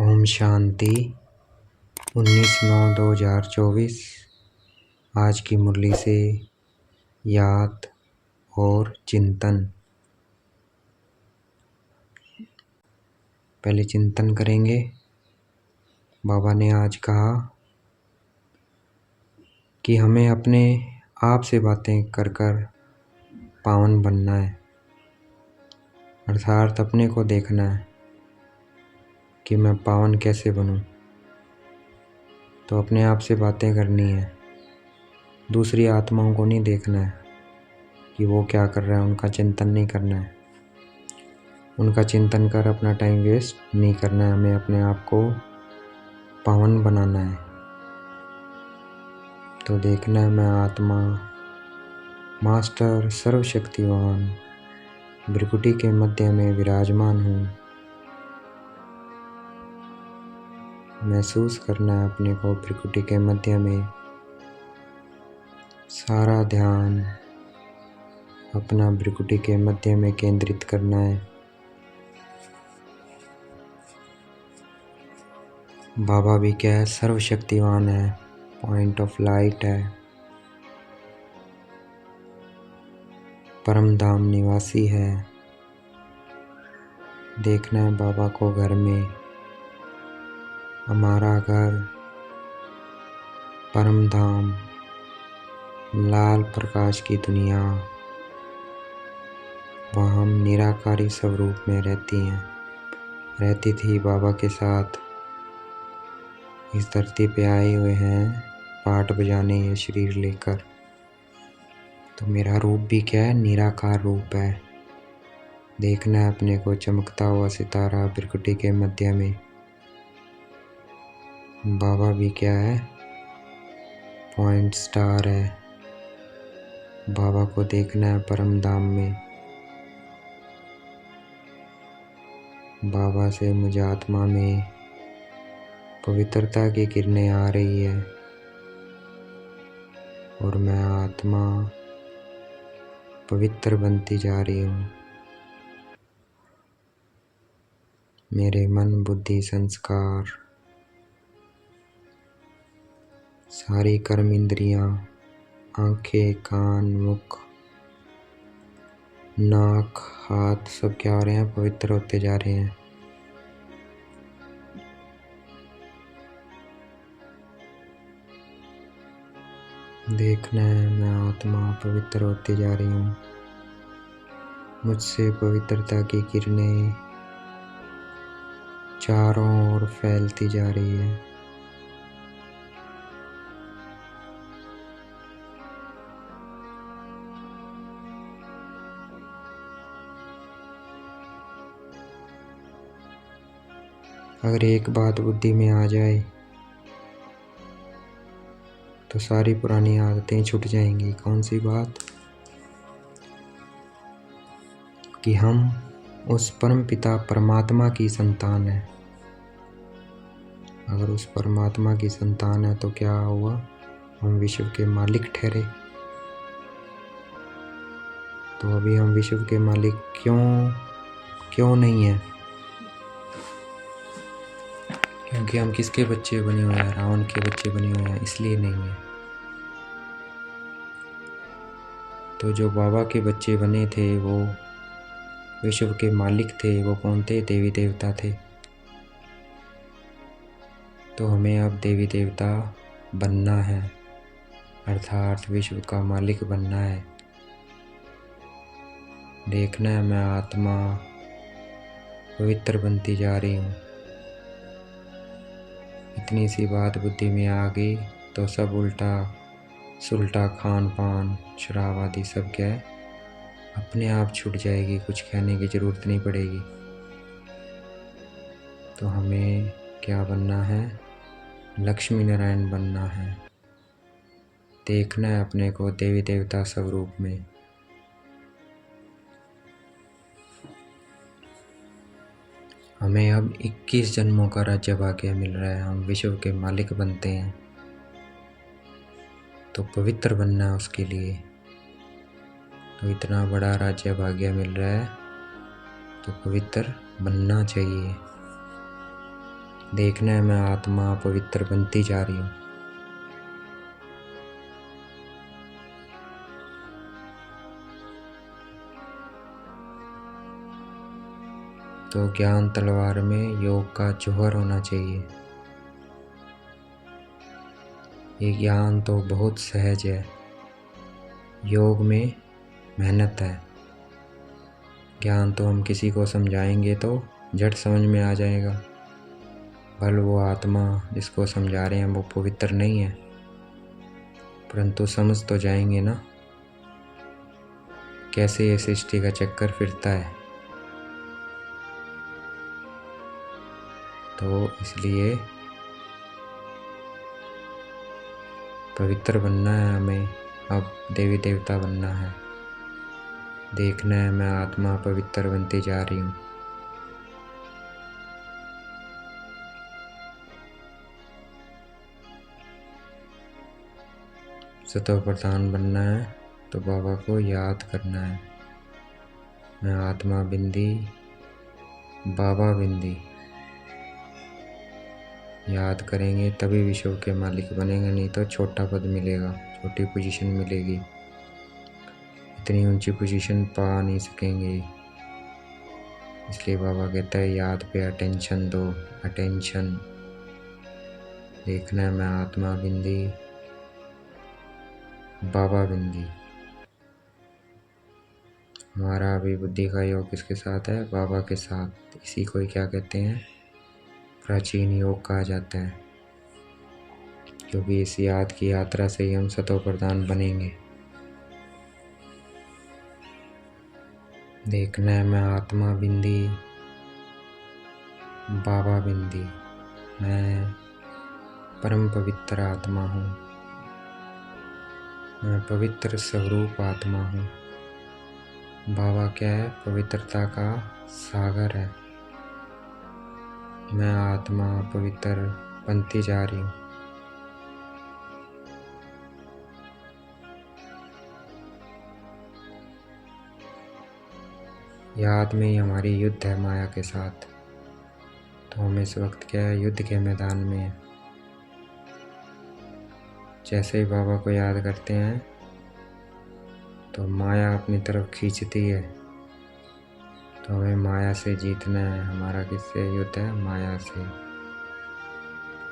ओम शांति। 19/9/2024 आज की मुरली से याद और चिंतन। पहले चिंतन करेंगे। बाबा ने आज कहा कि हमें अपने आप से बातें कर कर पावन बनना है, अर्थात अपने को देखना है कि मैं पावन कैसे बनूं। तो अपने आप से बातें करनी है, दूसरी आत्माओं को नहीं देखना है कि वो क्या कर रहा है, उनका चिंतन नहीं करना है। उनका चिंतन कर अपना टाइम वेस्ट नहीं करना है, हमें अपने आप को पावन बनाना है। तो देखना है मैं आत्मा मास्टर सर्वशक्तिवान भृकुटी के मध्य में विराजमान हूँ। महसूस करना है अपने को भृकुटी के मध्य में। सारा ध्यान अपना भृकुटी के मध्य में केंद्रित करना है। बाबा भी क्या है, सर्वशक्तिवान है, पॉइंट ऑफ लाइट है, परम धाम निवासी है। देखना है बाबा को घर में, हमारा घर परम धाम, लाल प्रकाश की दुनिया, वहाँ हम निराकारी स्वरूप में रहती थी। बाबा के साथ इस धरती पे आए हुए हैं पाठ बजाने ये शरीर लेकर। तो मेरा रूप भी क्या है, निराकार रूप है। देखना है अपने को चमकता हुआ सितारा भृकुटी के मध्य में। बाबा भी क्या है, पॉइंट स्टार है। बाबा को देखना है परम धाम में। बाबा से मुझे आत्मा में पवित्रता की किरणें आ रही है और मैं आत्मा पवित्र बनती जा रही हूँ। मेरे मन बुद्धि संस्कार सारी कर्म इंद्रियाँ, आंखें कान मुख नाक हाथ सब क्या हो रहे हैं, पवित्र होते जा रहे हैं। देखना है मैं आत्मा पवित्र होती जा रही हूँ। मुझसे पवित्रता की किरणें चारों ओर फैलती जा रही है। अगर एक बात बुद्धि में आ जाए तो सारी पुरानी आदतें छूट जाएंगी। कौन सी बात? कि हम उस परम पिता परमात्मा की संतान है। अगर उस परमात्मा की संतान है तो क्या हुआ, हम विश्व के मालिक ठहरे। तो अभी हम विश्व के मालिक क्यों नहीं है? क्योंकि हम किसके बच्चे बने हुए हैं, रावण के बच्चे बने हुए हैं, इसलिए नहीं है। तो जो बाबा के बच्चे बने थे वो विश्व के मालिक थे। वो कौन थे? देवी देवता थे। तो हमें अब देवी देवता बनना है, अर्थात विश्व का मालिक बनना है। देखना है मैं आत्मा पवित्र बनती जा रही हूँ। इतनी सी बात बुद्धि में आ गई तो सब उल्टा सुलटा खान पान शराब आदि सब क्या है, अपने आप छूट जाएगी। कुछ कहने की ज़रूरत नहीं पड़ेगी। तो हमें क्या बनना है, लक्ष्मी नारायण बनना है। देखना है अपने को देवी देवता स्वरूप में। हमें अब 21 जन्मों का राज्य भाग्य मिल रहा है। हम विश्व के मालिक बनते हैं तो पवित्र बनना है उसके लिए। तो इतना बड़ा राज्य भाग्य मिल रहा है तो पवित्र बनना चाहिए। देखना है मैं आत्मा पवित्र बनती जा रही हूँ। तो ज्ञान तलवार में योग का जौहर होना चाहिए। ये ज्ञान तो बहुत सहज है, योग में मेहनत है। ज्ञान तो हम किसी को समझाएंगे तो झट समझ में आ जाएगा, भल वो आत्मा जिसको समझा रहे हैं वो पवित्र नहीं है, परंतु समझ तो जाएंगे ना कैसे ये सृष्टि का चक्कर फिरता है। तो इसलिए पवित्र बनना है हमें, अब देवी देवता बनना है। देखना है मैं आत्मा पवित्र बनती जा रही हूँ। सतो प्रधान बनना है तो बाबा को याद करना है, मैं आत्मा बिंदी बाबा बिंदी। याद करेंगे तभी विश्व के मालिक बनेंगे, नहीं तो छोटा पद मिलेगा, छोटी पोजीशन मिलेगी, इतनी ऊंची पोजीशन पा नहीं सकेंगे। इसलिए बाबा कहता है याद पे अटेंशन दो, अटेंशन। देखना है मैं आत्मा बिंदी बाबा बिंदी। हमारा अभी बुद्धि का योग किसके साथ है? बाबा के साथ। इसी को ही क्या कहते हैं? प्राचीन योग कहा जाता है, क्योंकि इस याद की यात्रा से ही हम सतो प्रधान बनेंगे। देखना है मैं आत्मा बिंदी बाबा बिंदी। मैं परम पवित्र आत्मा हूँ, मैं पवित्र स्वरूप आत्मा हूँ। बाबा क्या है? पवित्रता का सागर है। मैं आत्मा पवित्र बनती जा रही हूँ। याद में ही हमारी युद्ध है माया के साथ, तो हम इस वक्त क्या है? युद्ध के मैदान में हैं। जैसे ही बाबा को याद करते हैं तो माया अपनी तरफ खींचती है, तो हमें माया से जीतना है। हमारा किससे युद्ध है? माया से।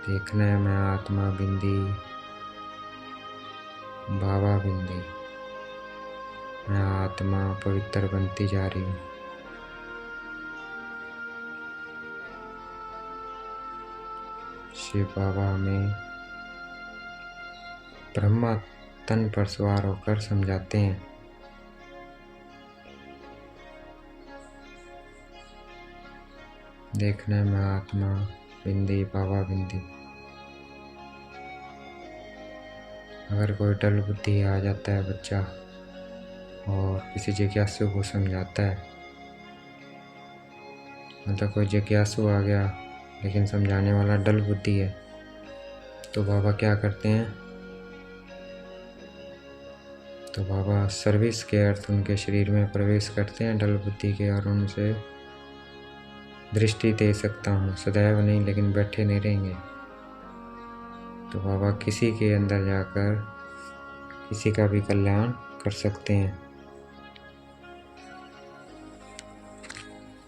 देखना है मैं आत्मा बिंदी बाबा बिंदी। मैं आत्मा पवित्र बनती जा रही हूँ। शिव बाबा हमें ब्रह्मा तन पर सवार होकर समझाते हैं। देखना है मैं आत्मा बिंदी बाबा बिंदी। अगर कोई टल बुद्धि आ जाता है बच्चा और किसी जिज्ञासु को समझाता है, मतलब कोई जिज्ञासु आ गया लेकिन समझाने वाला डल बुद्धि है, तो बाबा क्या करते हैं? तो बाबा सर्विस के अर्थ उनके शरीर में प्रवेश करते हैं डल बुद्धि के, और उनसे दृष्टि दे सकता हूँ, सदैव नहीं लेकिन बैठे नहीं रहेंगे। तो बाबा किसी के अंदर जाकर किसी का भी कल्याण कर सकते हैं,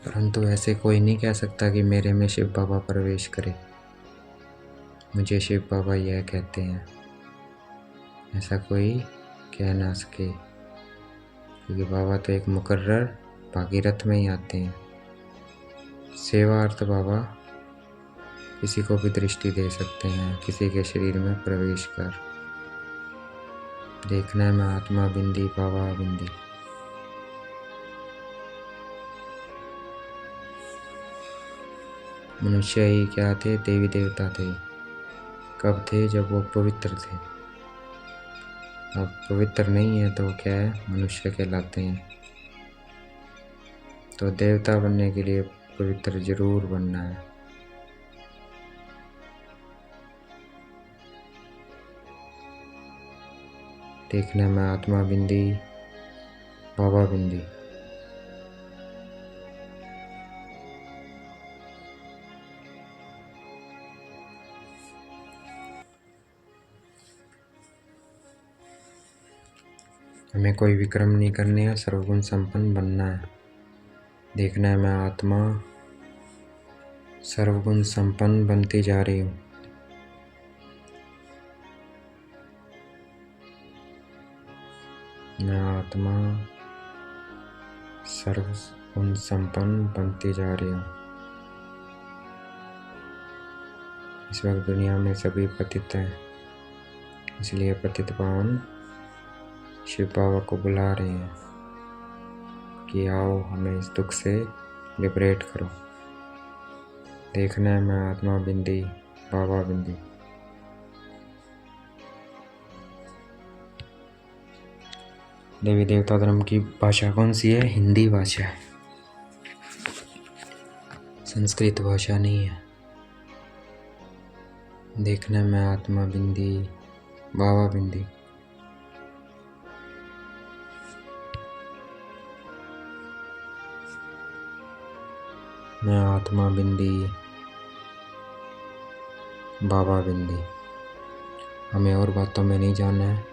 परंतु ऐसे कोई नहीं कह सकता कि मेरे में शिव बाबा प्रवेश करे, मुझे शिव बाबा यह कहते हैं। ऐसा कोई कह ना सके, क्योंकि बाबा तो एक मुकर्रर भागीरथ में ही आते हैं। सेवा अर्थ बाबा किसी को भी दृष्टि दे सकते हैं, किसी के शरीर में प्रवेश कर। देखना है मैं आत्मा बिंदी बाबा बिंदी। मनुष्य ही क्या थे? देवी देवता थे। कब थे? जब वो पवित्र थे। अब पवित्र नहीं है तो क्या है? मनुष्य कहलाते हैं। तो देवता बनने के लिए पवित्र जरूर बनना है। देखना मैं आत्मा बिंदी बाबा बिंदी। हमें कोई विक्रम नहीं करने है, सर्वगुण संपन्न बनना है। देखना है मैं आत्मा सर्वगुण संपन्न बनती जा रही हूँ। मैं आत्मा सर्वगुण संपन्न बनती जा रही हूँ। इस वक्त दुनिया में सभी पतित हैं, इसलिए पतित पावन शिव बाबा को बुला रहे हैं कि आओ हमें इस दुख से लिबरेट करो। देखना है मैं आत्मा बिंदी बाबा बिंदी। देवी देवता धर्म की भाषा कौन सी है? हिंदी भाषा है, संस्कृत भाषा नहीं है। देखना है मैं आत्मा बिंदी बाबा बिंदी। मैं आत्मा बिंदी बाबा बिंदी। हमें और बातों में नहीं जाना है,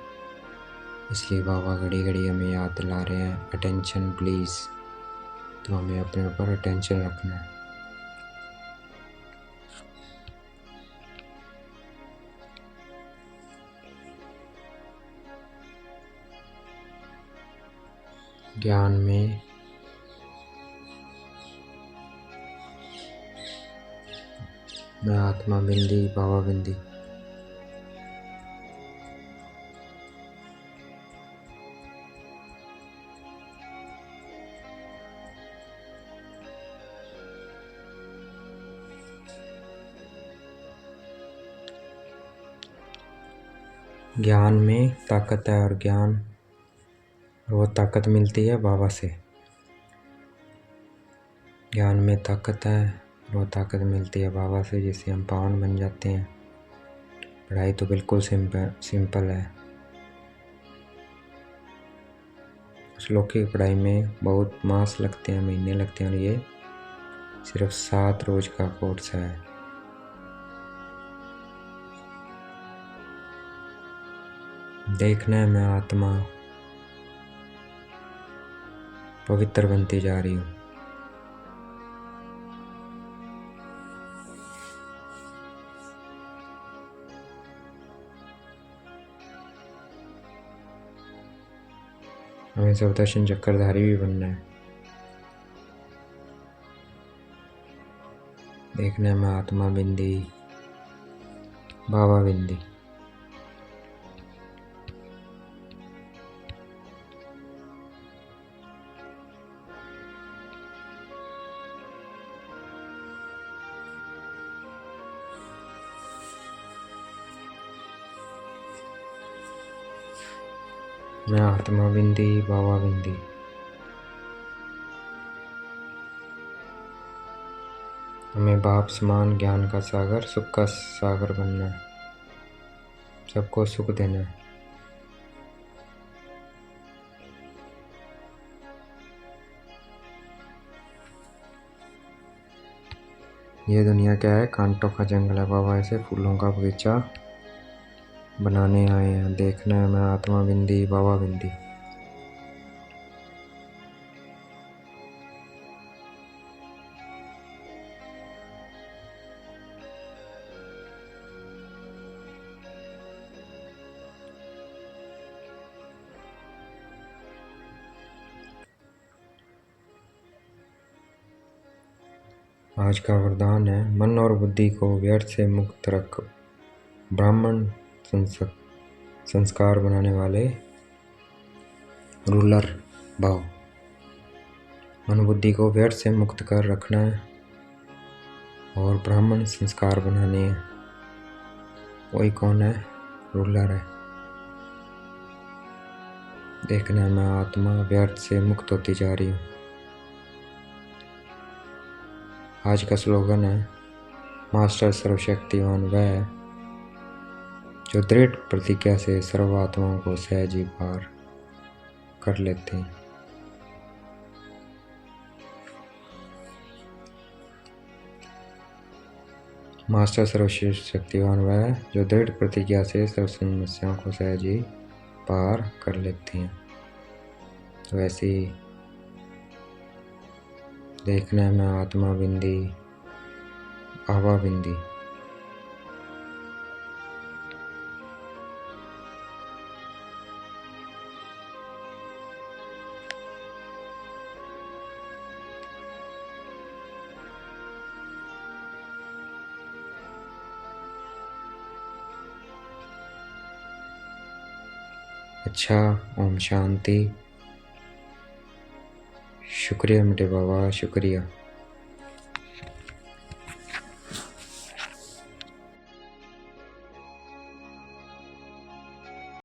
इसलिए बाबा घड़ी घड़ी हमें याद दिला रहे हैं, अटेंशन प्लीज़। तो हमें अपने ऊपर अटेंशन रखना है। ज्ञान में मैं आत्मा बिंदी बाबा बिंदी। ज्ञान में ताकत है और ज्ञान वो ताकत मिलती है बाबा से। ज्ञान में ताकत है, वो ताकत मिलती है बाबा से, जिससे हम पावन बन जाते हैं। पढ़ाई तो बिल्कुल सिंपल है। श्लोक की पढ़ाई में बहुत मास लगते हैं, महीने लगते हैं, और ये सिर्फ 7 रोज का कोर्स है। देखना है मैं आत्मा पवित्र बनती जा रही हूँ। हमें सुदर्शन चक्रधारी भी बनना है। देखना है मैं आत्मा बिंदी बाबा बिंदी। मैं आत्मा बिंदी बाबा बिंदी। हमें बाप समान ज्ञान का सागर, सुख का सागर बनना है। सबको सुख देना है। ये दुनिया क्या है? कांटों का जंगल है। बाबा ऐसे फूलों का बगीचा बनाने आए हैं। देखना है मैं आत्मा बिंदी बाबा बिंदी। आज का वरदान है, मन और बुद्धि को व्यर्थ से मुक्त रख। ब्राह्मण संस्कार बनाने वाले रूलर भाव। मन बुद्धि को व्यर्थ से मुक्त कर रखना है और ब्राह्मण संस्कार बनाने हैं। वही कौन है? रूलर है। देखना है मैं आत्मा व्यर्थ से मुक्त होती जा रही हूँ। आज का स्लोगन है, मास्टर सर्वशक्तिवान वह है जो दृढ़ प्रतिज्ञा से सर्व आत्माओं को सहज ही पार कर लेते हैं। मास्टर सर्वशक्तिवान वह है जो दृढ़ प्रतिज्ञा से सर्व समस्याओं को सहज ही पार कर लेते हैं। तो ऐसे ही देखना है मैं आत्मा बिंदी, आवा बिंदी। अच्छा, ओम शांति। शुक्रिया मेरे बाबा, शुक्रिया।